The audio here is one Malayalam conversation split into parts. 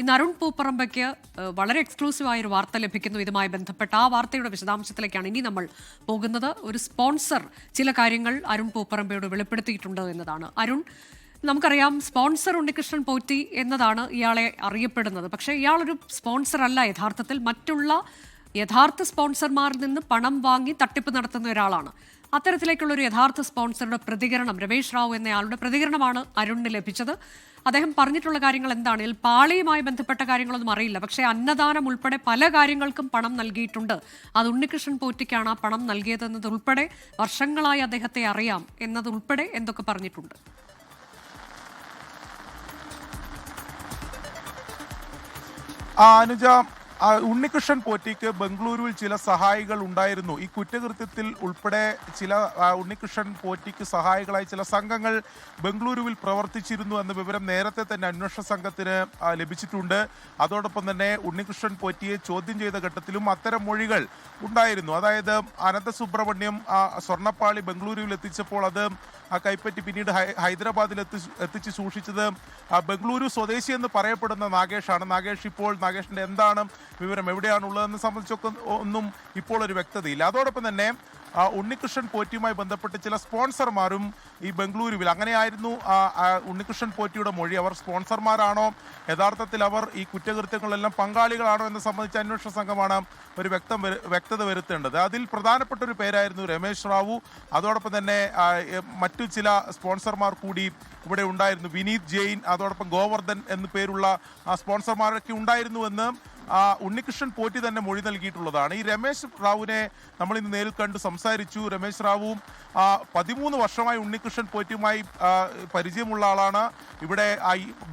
ഇന്ന് അരുൺ പൂപ്പറമ്പയ്ക്ക് വളരെ എക്സ്ക്ലൂസീവായ ഒരു വാർത്ത ലഭിക്കുന്നു. ഇതുമായി ബന്ധപ്പെട്ട ആ വാർത്തയുടെ വിശദാംശത്തിലേക്കാണ് ഇനി നമ്മൾ പോകുന്നത്. ഒരു സ്പോൺസർ ചില കാര്യങ്ങൾ അരുൺ പൂപ്പറമ്പയോട് വെളിപ്പെടുത്തിയിട്ടുണ്ട് എന്നതാണ്. അരുൺ, നമുക്കറിയാം സ്പോൺസർ ഉണ്ണികൃഷ്ണൻ പോറ്റി എന്നതാണ് ഇയാളെ അറിയപ്പെടുന്നത്. പക്ഷേ ഇയാളൊരു സ്പോൺസർ അല്ല. യഥാർത്ഥത്തിൽ മറ്റുള്ള യഥാർത്ഥ സ്പോൺസർമാരിൽ നിന്ന് പണം വാങ്ങി തട്ടിപ്പ് നടത്തുന്ന ഒരാളാണ്. അത്തരത്തിലേക്കുള്ള ഒരു യഥാർത്ഥ സ്പോൺസറുടെ പ്രതികരണം, രമേശ് റാവു എന്നയാളുടെ പ്രതികരണമാണ് അരുണിന് ലഭിച്ചത്. അദ്ദേഹം പറഞ്ഞിട്ടുള്ള കാര്യങ്ങൾ എന്താണ്? ഇതിൽ പാളിയുമായി ബന്ധപ്പെട്ട കാര്യങ്ങളൊന്നും അറിയില്ല. പക്ഷേ അന്നദാനം ഉൾപ്പെടെ പല കാര്യങ്ങൾക്കും പണം നൽകിയിട്ടുണ്ട്. അത് ഉണ്ണികൃഷ്ണൻ പോറ്റിക്കാണ് ആ പണം നൽകിയതെന്നതുൾപ്പെടെ വർഷങ്ങളായി അദ്ദേഹത്തെ അറിയാം എന്നതുൾപ്പെടെ എന്തൊക്കെ പറഞ്ഞിട്ടുണ്ട്. അനുജ, ഉണ്ണികൃഷ്ണൻ പോറ്റിക്ക് ബംഗളൂരുവിൽ ചില സഹായികൾ ഉണ്ടായിരുന്നു. ഈ കുറ്റകൃത്യത്തിൽ ഉൾപ്പെടെ ചില ഉണ്ണികൃഷ്ണൻ പോറ്റിക്ക് സഹായികളായി ചില സംഘങ്ങൾ ബംഗളൂരുവിൽ പ്രവർത്തിച്ചിരുന്നു എന്ന വിവരം നേരത്തെ തന്നെ അന്വേഷണ സംഘത്തിന് ലഭിച്ചിട്ടുണ്ട്. അതോടൊപ്പം തന്നെ ഉണ്ണികൃഷ്ണൻ പോറ്റിയെ ചോദ്യം ചെയ്ത ഘട്ടത്തിലും അത്തരം മൊഴികൾ ഉണ്ടായിരുന്നു. അതായത് അനന്തസുബ്രഹ്മണ്യം സ്വർണ്ണപ്പാളി ബംഗളൂരുവിൽ എത്തിച്ചപ്പോൾ അത് കൈപ്പറ്റി പിന്നീട് ഹൈദരാബാദിൽ എത്തിച്ച് സൂക്ഷിച്ചത് ബംഗളൂരു സ്വദേശി എന്ന് പറയപ്പെടുന്ന നാഗേഷാണ്. നാഗേഷിന്റെ എന്താണ് വിവരം, എവിടെയാണുള്ളതെന്ന് സംബന്ധിച്ചൊക്കെ ഒന്നും ഇപ്പോൾ ഒരു വ്യക്തതയില്ല. അതോടൊപ്പം തന്നെ ഉണ്ണികൃഷ്ണൻ പോറ്റിയുമായി ബന്ധപ്പെട്ട് ചില സ്പോൺസർമാരും ഈ ബംഗളൂരുവിൽ, അങ്ങനെയായിരുന്നു ഉണ്ണികൃഷ്ണൻ പോറ്റിയുടെ മൊഴി. അവർ സ്പോൺസർമാരാണോ, യഥാർത്ഥത്തിൽ അവർ ഈ കുറ്റകൃത്യങ്ങളെല്ലാം പങ്കാളികളാണോ എന്ന് സംബന്ധിച്ച് അന്വേഷണ സംഘമാണ് ഒരു വ്യക്തത വരുത്തേണ്ടത്. അതിൽ പ്രധാനപ്പെട്ട ഒരു പേരായിരുന്നു രമേശ് റാവു. അതോടൊപ്പം തന്നെ മറ്റു ചില സ്പോൺസർമാർ കൂടി ഇവിടെ ഉണ്ടായിരുന്നു. വിനീത് ജെയിൻ, അതോടൊപ്പം ഗോവർദ്ധൻ എന്നു പേരുള്ള സ്പോൺസർമാരൊക്കെ ഉണ്ടായിരുന്നുവെന്ന് ഉണ്ണികൃഷ്ണൻ പോറ്റി തന്നെ മൊഴി നൽകിയിട്ടുള്ളതാണ്. ഈ രമേശ് റാവുവിനെ നമ്മൾ ഇന്ന് നേരിൽ കണ്ട് സംസാരിച്ചു. രമേശ് റാവുവും 13 വർഷമായി ഉണ്ണികൃഷ്ണൻ പോറ്റിയുമായി പരിചയമുള്ള ആളാണ്. ഇവിടെ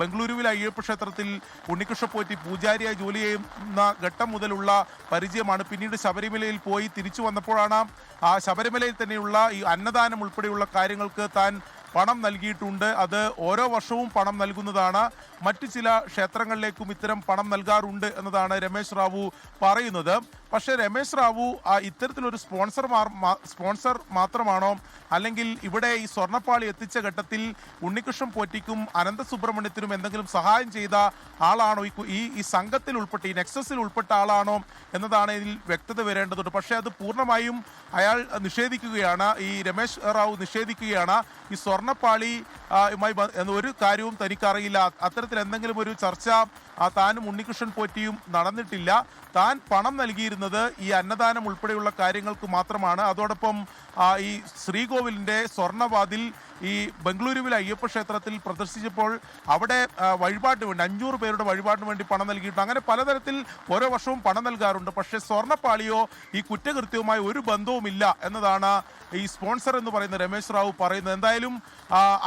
ബംഗളൂരുവിലെ അയ്യപ്പ ക്ഷേത്രത്തിൽ ഉണ്ണികൃഷ്ണൻ പോറ്റി പൂജാരിയായി ജോലി ചെയ്യുന്ന ഘട്ടം മുതലുള്ള പരിചയമാണ്. പിന്നീട് ശബരിമലയിൽ പോയി തിരിച്ചു വന്നപ്പോഴാണ് ശബരിമലയിൽ തന്നെയുള്ള ഈ അന്നദാനം ഉൾപ്പെടെയുള്ള കാര്യങ്ങൾക്ക് താൻ പണം നൽകിയിട്ടുണ്ട്. അത് ഓരോ വർഷവും പണം നൽകുന്നതാണ്. മറ്റു ചില ക്ഷേത്രങ്ങളിലേക്കും ഇത്തരം പണം നൽകാറുണ്ട് എന്നതാണ് രമേശ് റാവു പറയുന്നത്. പക്ഷേ രമേശ് റാവു ഇത്തരത്തിലൊരു സ്പോൺസർ മാത്രമാണോ, അല്ലെങ്കിൽ ഇവിടെ ഈ സ്വർണ്ണപ്പാളി എത്തിച്ച ഘട്ടത്തിൽ ഉണ്ണികൃഷ്ണൻ പോറ്റിക്കും അനന്തസുബ്രഹ്മണ്യത്തിനും എന്തെങ്കിലും സഹായം ചെയ്ത ആളാണോ, ഈ സംഘത്തിൽ ഉൾപ്പെട്ട, ഈ നെക്സസിൽ ഉൾപ്പെട്ട ആളാണോ എന്നതാണ് ഇതിൽ വ്യക്തത വരേണ്ടതുണ്ട്. പക്ഷേ അത് പൂർണ്ണമായും അയാൾ നിഷേധിക്കുകയാണ്. ഈ രമേശ് റാവു നിഷേധിക്കുകയാണ്. ഈ സ്വർണ്ണപ്പാളി ഒരു കാര്യവും തനിക്കറിയില്ല, അത്തരത്തിൽ എന്തെങ്കിലും ഒരു ചർച്ച താനും ഉണ്ണികൃഷ്ണൻ പോറ്റിയും നടന്നിട്ടില്ല. താൻ പണം നൽകിയിരുന്നത് ഈ അന്നദാനം ഉൾപ്പെടെയുള്ള കാര്യങ്ങൾക്ക് മാത്രമാണ്. അതോടൊപ്പം ഈ ശ്രീകോവിലിന്റെ സ്വർണ്ണവാതിൽ ഈ ബംഗളൂരുവിലെ അയ്യപ്പ ക്ഷേത്രത്തിൽ പ്രദർശിച്ചപ്പോൾ അവിടെ വഴിപാടിന് വേണ്ടി 500 പേരുടെ വഴിപാടിന് വേണ്ടി പണം നൽകിയിട്ടുണ്ട്. അങ്ങനെ പലതരത്തിൽ ഓരോ വർഷവും പണം നൽകാറുണ്ട്. പക്ഷേ സ്വർണ്ണപ്പാളിയോ ഈ കുറ്റകൃത്യവുമായി ഒരു ബന്ധവുമില്ല എന്നതാണ് ഈ സ്പോൺസർ എന്ന് പറയുന്ന രമേശ് റാവു പറയുന്നത്. എന്തായാലും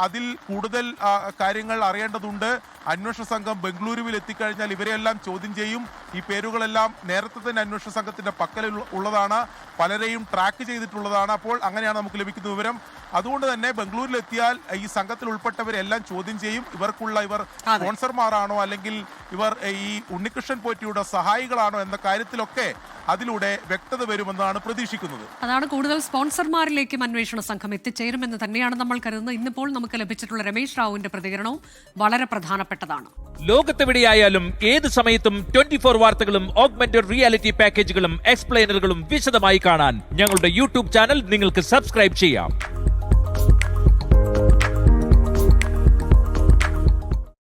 അതിൽ കൂടുതൽ കാര്യങ്ങൾ അറിയേണ്ടതുണ്ട്. അന്വേഷണ സംഘം ബംഗളൂരുവിൽ എത്തിക്കഴിഞ്ഞാൽ ഇവരെല്ലാം ചോദ്യം ചെയ്യും. ഈ പേരുകളെല്ലാം നേരത്തെ തന്നെ അന്വേഷണ സംഘത്തിന്റെ പക്കൽ ഉള്ളതാണ്, പലരെയും ട്രാക്ക് ചെയ്തിട്ടുള്ളതാണ്. അപ്പോൾ അങ്ങനെയാണ് നമുക്ക് ലഭിക്കുന്ന വിവരം. അതുകൊണ്ട് തന്നെ ബംഗളൂരിൽ എത്തിയാൽ ഈ സംഘത്തിൽ ഉൾപ്പെട്ടവരെല്ലാം ചോദ്യം ചെയ്യും. ഇവർ സ്പോൺസർമാരാണോ, അല്ലെങ്കിൽ ഇവർ ഈ ഉണ്ണികൃഷ്ണൻ പോറ്റിയുടെ സഹായികളാണോ എന്ന കാര്യത്തിലൊക്കെ അതിലൂടെ വ്യക്തത വരുമെന്നാണ് പ്രതീക്ഷിക്കുന്നത്. അതാണ്, കൂടുതൽ സ്പോൺസർമാരിലേക്കും അന്വേഷണ സംഘം എത്തിച്ചേരുമെന്ന് തന്നെയാണ് നമ്മൾ കരുതുന്നത്. ഇന്നിപ്പോൾ നമുക്ക് ലഭിച്ചിട്ടുള്ള രമേശ് റാവുവിന്റെ പ്രതികരണവും വളരെ പ്രധാനപ്പെട്ടതാണ്. ലോകത്തെവിടെയായാലും ഏത് സമയത്തും 24 വാർത്തകളും ഓഗ്മെന്റഡ് റിയാലിറ്റി പാക്കേജുകളും എക്സ്പ്ലെയിനറുകളും വിശദമായി കാണാൻ ഞങ്ങളുടെ യൂട്യൂബ് ചാനൽ നിങ്ങൾക്ക് സബ്സ്ക്രൈബ് ചെയ്യാം.